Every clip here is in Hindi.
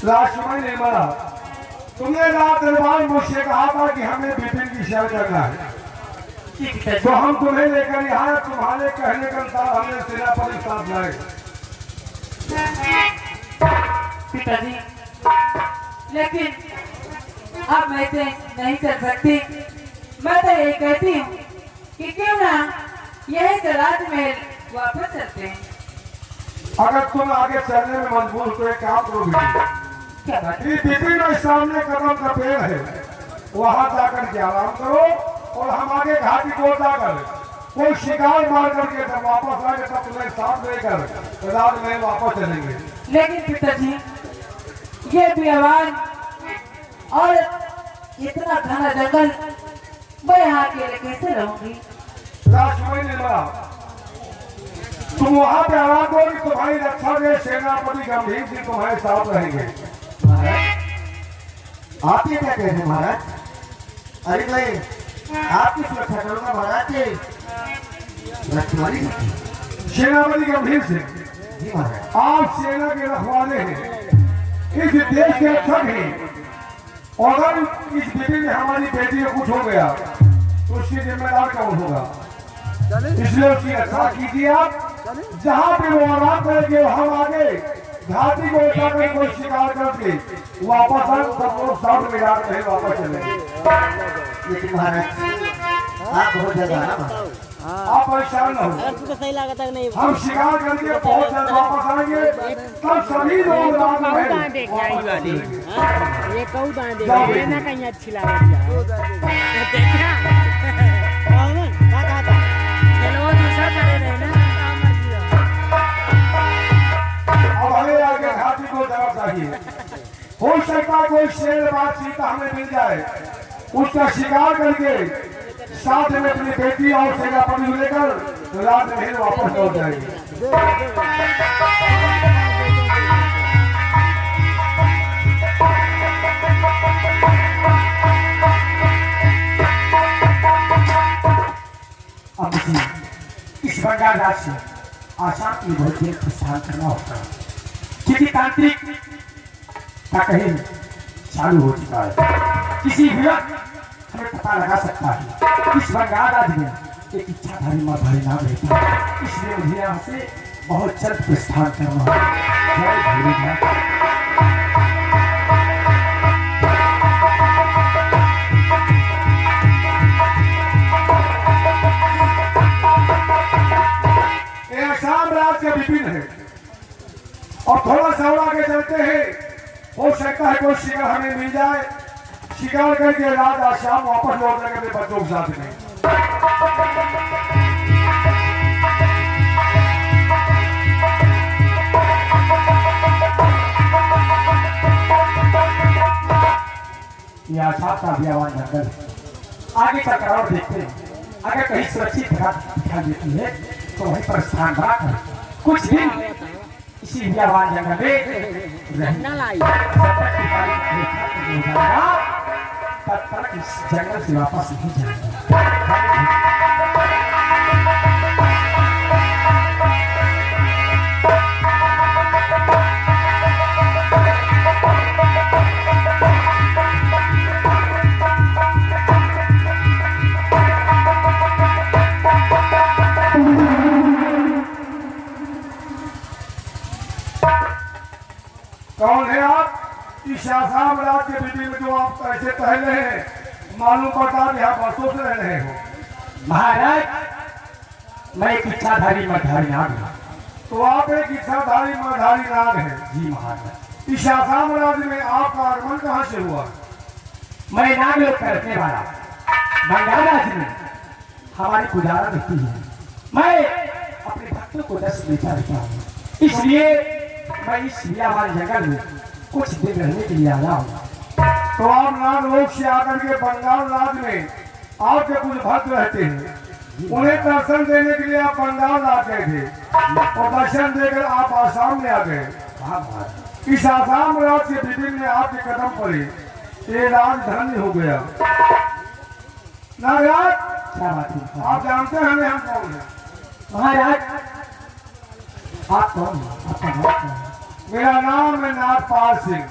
राजकुमारी ने मरा। तुमने रात दरबार मुझसे कहा था कि हमें विपिन की सेवा करना है, तो हम तुम्हें लेकर यहाँ तुम्हारे कहने के अनुसार हमने सेनापति साथ लाए। पिताजी, लेकिन अब मैं तो नहीं कर सकती। मैं तो ये कहती हूँ कि क्यों ना यही से राजमहल वापस चलते हैं। अगर तुम आगे चलने में मजबूर तो एक काम करो क्या बात? विपिन में सामने कदम का पेड़ है, वहां जाकर के आराम करो और हम आगे घाटी को जाकर कोई शिकार मार करके जब वापस आएंगे तब तुम्हें साथ लेकर राजमहल वापस चलेंगे। लेकिन पिताजी, ये बियावान और इतना घना जंगल, मैं यहाँ अकेले कैसे रहूंगी? राजकुमारी ने मरा। तुम वहां पे आराम करो कि तुम्हारी रक्षा के सेनापति गंभीर सिंह तुम्हारे साथ रहेंगे। आप ये क्या कह रहे हैं महाराज? अरे भाई आपकी सुरक्षा करूंगा महाराज जी। राजकुमारी सेनापति गंभीर सिंह जी महाराज, आप सेना के रखवाले हैं, इस देश के रक्षक हैं, और अगर इस विपिन में हमारी बेटी को कुछ हो गया तो उसकी जिम्मेदार कौन होगा? इसलिए उसकी रक्षा कीजिए आप। जहाँ पे वो आराम करेंगे हम आगे घाटी को उठाकर कोई शिकार करके वापस आए, सब लोग साथ में जाकर कहीं वापस चलेंगे। लेकिन महाराज आप बहुत ज्यादा है ना, आप परेशान न हो, तुमको सही लगा तक नहीं। हम शिकार करके बहुत जल्द वापस आएंगे, तब सभी लोग रात में वापस चलेंगे। ये कहू दान दे ना कहीं अच्छी लगा देखा कौन क्या कहा था? चलो दूसरा करे रहे ना। अब हमें आगे घाटी को जगह चाहिए। हो सकता है कोई शेर बात सीता हमें मिल जाए, उसका शिकार करके साथ में अपनी बेटी और सेनापति को लेकर राजमहल वापस लौट जाएंगे। अब इस बंगाल राज्य से आसाम की बहुत देर प्रस्थान करना होता है, क्योंकि तांत्रिक का कहीं चालू हो चुका है। किसी भी वक्त हमें पता लगा सकता है इस बंगाल राज्य में एक इच्छाधारी माधारी नाम रहता है, इसलिए मुझे यहाँ से बहुत जल्द प्रस्थान करना है। जय भोलेनाथ। आसाम राज्य का विपिन है और थोड़ा सा और आगे चलते हैं, हो सकता है कोई शिकार हमें मिल जाए, शिकार करके रात आसाम वापस लौटने के लिए बच्चों के साथ में। यह आसाम का बियावान जंगल है। आगे चलकर और देखते हैं, अगर कहीं सुरक्षित दिखाई देती है तो वहीं पर स्थान बनाकर कुछ दिन इसी बियावान जंगल में रहना लाई। तब तक इस जंगल से वापस नहीं जाएंगे। कौन है आप? इस आसाम राज्य के विपिन में जो आप कैसे पहले हैं, मालूम पड़ता है यहाँ बरसों से रह रहे हो। महाराज, मैं एक इच्छाधारी मधारी नाग हूँ। तो आप एक इच्छाधारी मधारी नाग हैं। जी महाराज। इस आसाम राज्य में आपका आगमन कहाँ से हुआ? मैं नाग लोग का रखने वाला बंगाल राज्य में हमारी गुजारा रहती है। मैं अपने भक्तों को दस लेता रहता हूँ, इसलिए मैं इस बियावान जंगल में कुछ दिन रहने के लिए आया हूँ। तो आप नाग लोक से आकर के बंगाल राज्य में आपके कुछ भक्त रहते हैं, उन्हें दर्शन देने के लिए आप बंगाल आ गए थे और दर्शन देकर आप आसाम में आ गए। इस आसाम राज्य के विपिन में आपके कदम पड़े, ये राजधानी हो गया। नागराज, क्या बात है? आप जानते हैं हम कौन है? महाराज, आप कौन हैं? आपका नाम क्या है? मेरा नाम है नागपाल सिंह।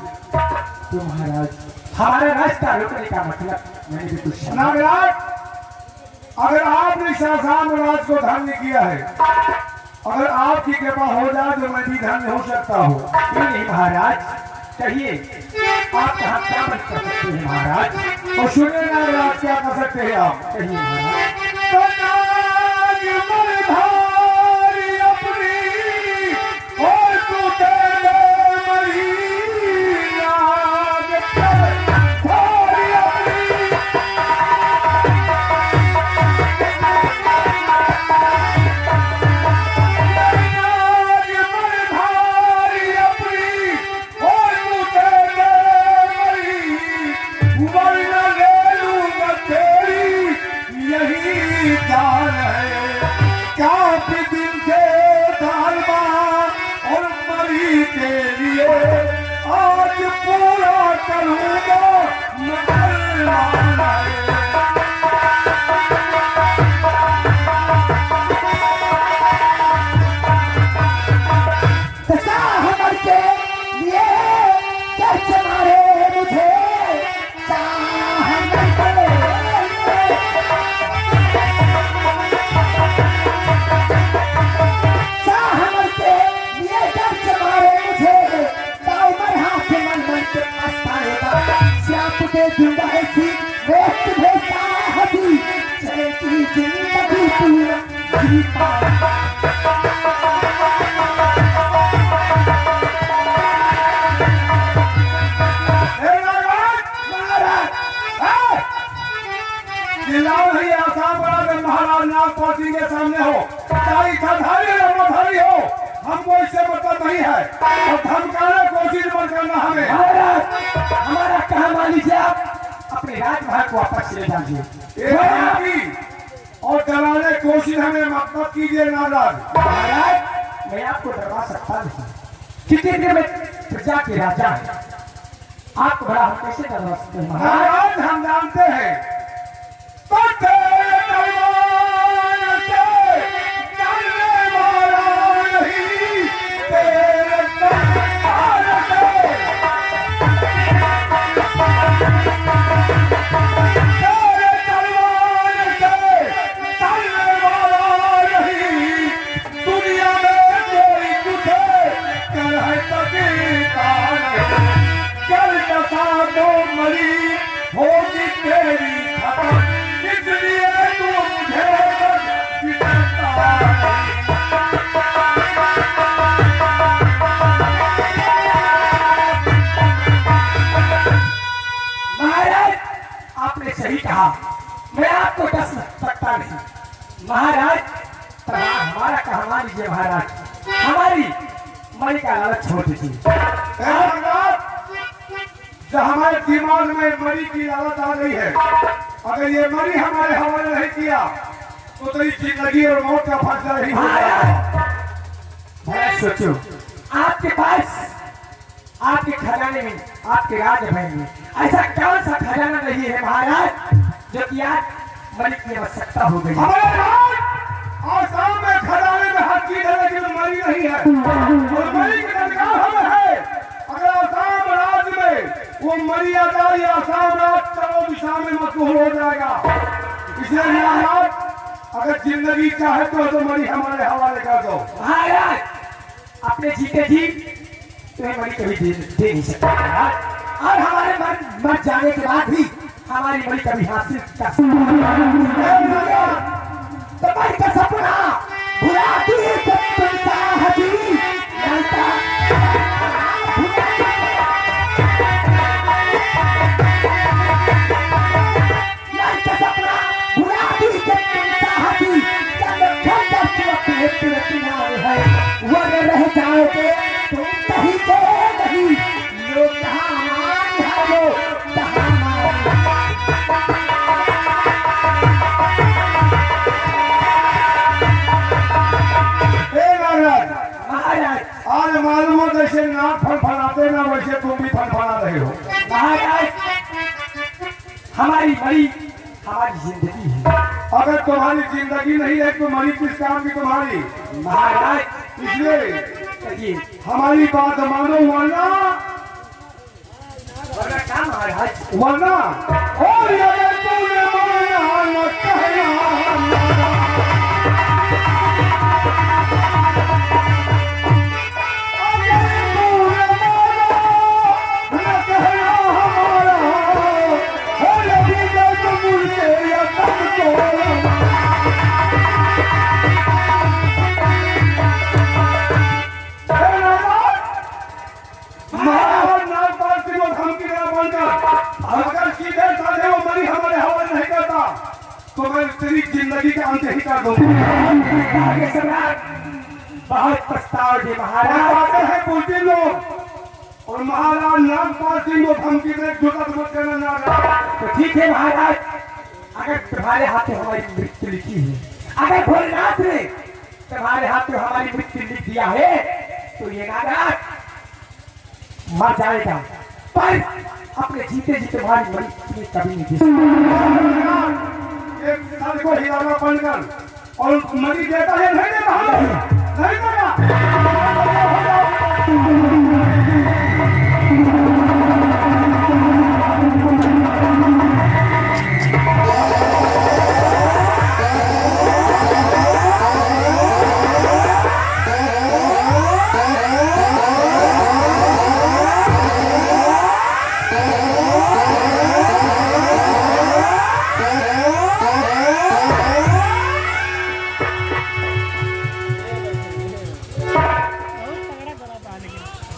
तो महाराज हमारा रास्ता रोकने का मतलब मैंने भी कुछ समझा। नागराज, अगर आपने शाहजहां राज को धन्य किया है, अगर आपकी कृपा हो जाए तो मैं भी धन्य हो सकता हूँ। क्यों नहीं महाराज, कहिए आप कहाँ क्या मत कर सकते हैं महाराज। और सुनिए नागराज, क्या कर सकते हैं आप? कहिए महाराज। महाराज नागपाल सिंह के सामने हो, चाहे इच्छाधारी हो मधारी हो, हमको इससे मतलब नहीं है। और धमकाने कोशिश मत करना हमें। महाराज हमारा कहा मान लीजिए, आप अपने राजमहल को वापस ले जाइए और डराने कोशिश हमें मत कीजिए नाराज। महाराज मैं आपको डरवा सकता नहीं, कितने देर में प्रजा के राजा है, आपको बड़ा हम कैसे डरवा सकते हैं महाराज? हम जानते हैं सही कहा, मैं आपको डर सकता नहीं महाराज। हमारा कहा मान लीजिए महाराज, हमारी मणि का लालच छोड़ दीजिए। जो हमारे दिमाग में मणि की लालच आ गई है, अगर ये मणि हमारे हवाले नहीं किया तो तेरी जिंदगी और मौत का फैसला ही हो जाएगा। सोचो, आपके पास आपके खजाने में, आपके राजमहल में ऐसा कौन सा खजाना नहीं है महाराज जो कि आज मणि की आवश्यकता हो गई? आसाम में खजाने में हर चीज है लेकिन मणि नहीं है, और मणि की दरकार हमें है। अगर आसाम राज्य में वो मणि आ जाए, आसाम राज्य चारों दिशा में मशहूर हो जाएगा। इसलिए महाराज अगर जिंदगी चाहे तो मणि हमारे हवाले कर दो। महाराज अपने जीते जी तुम्हें मणि कभी दे नहीं सकते और हमारे मर जाने के बाद भी हमारी मणि कभी हासिल कर का सपना भुला दी रह जाओगे तुम कहीं गए नहीं, लोग कहाँ आज मालूम हो जैसे नाक फनफनाते ना वैसे तुम भी फनफना रहे हो। महाराज हमारी मणि हमारी जिंदगी है, अगर तुम्हारी जिंदगी नहीं है तो मणि किस काम की तुम्हारी? महाराज इसलिए कहिए। हमारी बात मानो वरना वरना क्या महाराज? वरना और अगर तूने माना न कहना हमारा। अगर तूने माना न कहना हमारा, हो लगी दर्द मुझे या तब तो अगर सीधे साधे वो मरी हमारे हवाले नहीं करता तो मैं तेरी जिंदगी का अंत ही कर दूंगा। आगे सम्राट बहुत पछताओ जी महाराज। आते हैं बुद्धि लोग और महाराज नागपाल सिंह को धमकी दे जुटत मत करना नाराज। तो ठीक है महाराज, अगर तुम्हारे हाथ में हमारी मृत्यु लिखी है, अगर भोलेनाथ ने तुम्हारे हाथ में हमारी मृत्यु लिख दिया है तो ये नागराज मर जाएगा, पर अपने जीते जी तुम्हारी मृत्यु कभी नहीं दे सकता। एक साल को हिलाना बनकर और मरी देता है नहीं देता नहीं देगा।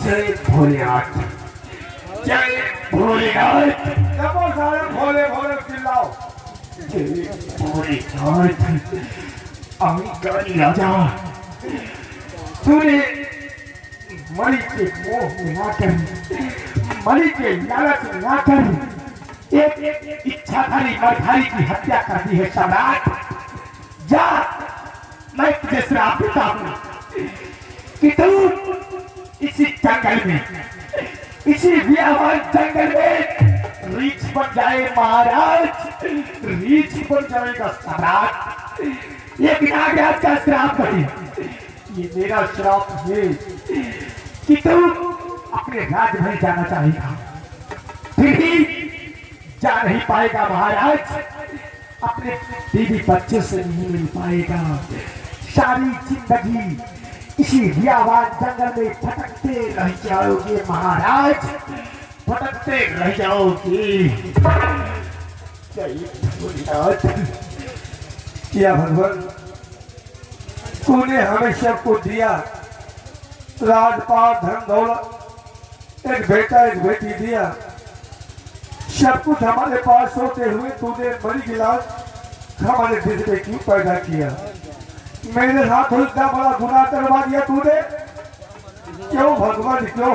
जय भोलेनाथ, जय भोलेनाथ, जब सारे भोले भोले चिल्लाओ। जय भोलेनाथ। अमेरिकानी राजा, तूने मणि के मोह में आकर, मणि के लालच में आकर एक इच्छाधारी मरधारी की हत्या कर दी है सम्राट। जा, मैं तुझे श्राप देता हूँ कि तू इसी जंगल में, इसी बियावान जंगल में रीछ बन जाए महाराज, रीछ बन जाएगा सम्राट। ये नागराज का श्राप नहीं, ये मेरा श्राप है कि तू अपने राज्य में जाना चाहेगा, फिर भी जा नहीं पाएगा महाराज, अपने बीवी बच्चे से नहीं मिल पाएगा। सारी जिंदगी इसी बियावान जंगल में भटकते रह जाओगे महाराज, भटकते रह जाओगे। जय भोलेनाथ। किया भगवान, तूने हमें सबको दिया, राजपाट धन दौलत, एक बेटा एक बेटी दिया, सब कुछ हमारे पास होते हुए तूने बड़ी गिलास हमारे दिल में क्यों पैदा किया? मेरे साथ इतना बड़ा गुनाह करवा दिया तूने, क्यों भगवान क्यों?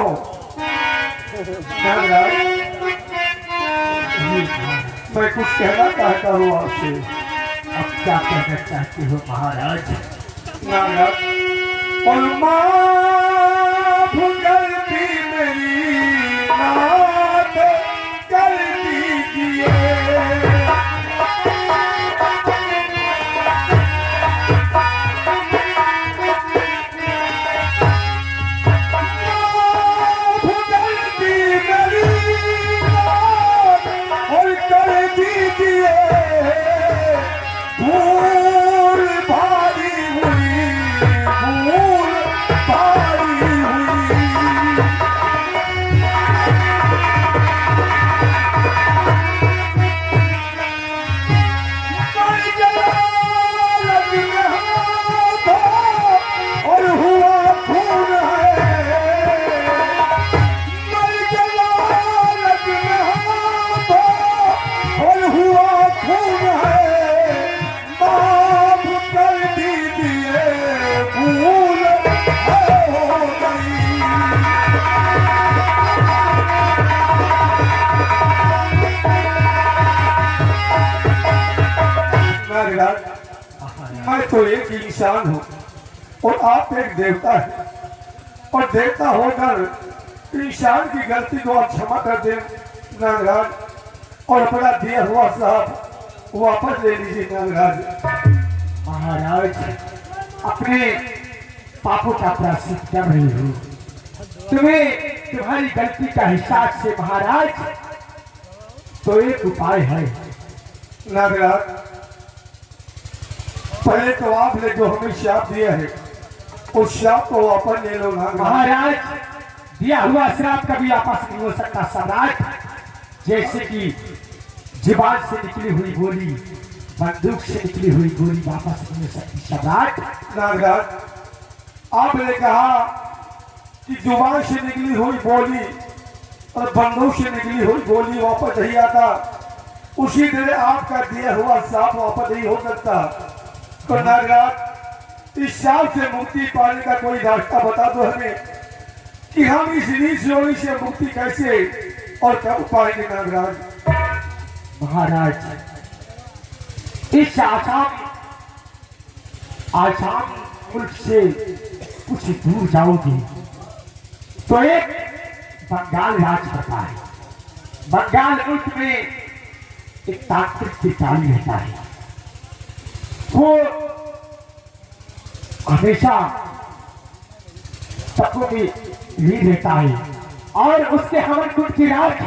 मैं कुछ कहना चाहता हूँ आपसे। अब क्या कहना चाहते हो महाराज? नागराज, और माफ गलती मेरी माफ कर दीजिए। मैं तो एक इंसान हूँ और आप एक देवता है, और देवता होकर इंसान की गलती को आप क्षमा कर दे नागराज, और अपना दिया हुआ साहब वापस ले लीजिए नागराज। महाराज, अपने पापों का प्रायश्चित कर रही हूँ। तुम्हें तुम्हारी गलती का एहसास से महाराज तो एक उपाय है। नागराज, पहले तो आपने जो हमें श्राप दिया है उस श्राप को वापस ले लो नागराज। महाराज, दिया हुआ श्राप कभी वापस नहीं हो सकता सम्राट। जैसे कि जुबान से निकली हुई गोली, बंदूक से निकली हुई गोली वापस नहीं हो सकती सम्राट। नागराज, आपने कहा कि जुबान से निकली हुई गोली और बंदूक से निकली हुई गोली वापस नहीं आता, उसी तरह आपका दिया हुआ श्राप वापस नहीं हो सकता। तो नागराज, इस श्राप से मुक्ति पाने का कोई रास्ता बता दो हमें कि हम इस रीच योनि से मुक्ति कैसे और कब पाएंगे नागराज। महाराज, इस आसाम मुल्क से कुछ दूर जाओगे तो एक बंगाल राज पड़ता है। बंगाल मुल्क में एक तांत्रिक पिटारी रहता है। वो हमेशा सबको भी ली रहता है और उसके हवन कुंड की राख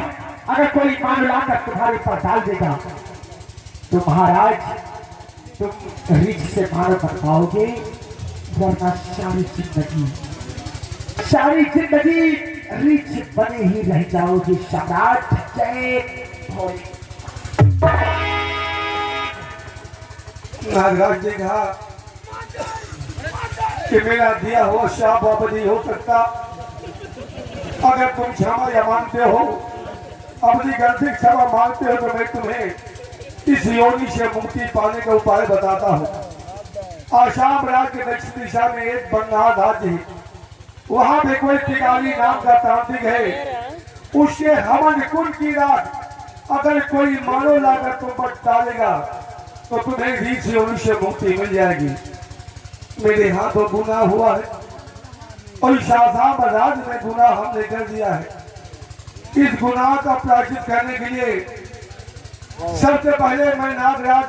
अगर कोई मामला कर तुम्हारे पर डाल देगा तो महाराज तुम रिच से मार कर पाओगे, वरना सारी जिंदगी रिच बने ही रह जाओगे सम्राट। जय भोले। नागराज ने कहा कि मेरा दिया हुआ श्राप वापस नहीं हो सकता। अगर तुम क्षमा या मानते हो, अपनी गलती क्षमा मानते हो, तो मैं तुम्हें इस योनि से मुक्ति पाने का उपाय बताता हूँ। आसाम राज्य के दक्षिण दिशा में एक बंगाल राज्य है। वहां पे कोई तिगारी नाम का तांत्रिक है। उसके हवन कुंड की रात अगर कोई मानो लाकर तुम पर डालेगा तो तुम्हें रीच योनि से मुक्ति मिल जाएगी। मेरे हाथों गुनाह हुआ है और इस आसाम राज्य में गुनाह हमने कर दिया है। इस गुनाह का प्रायश्चित करने के लिए सबसे पहले मैं नागराज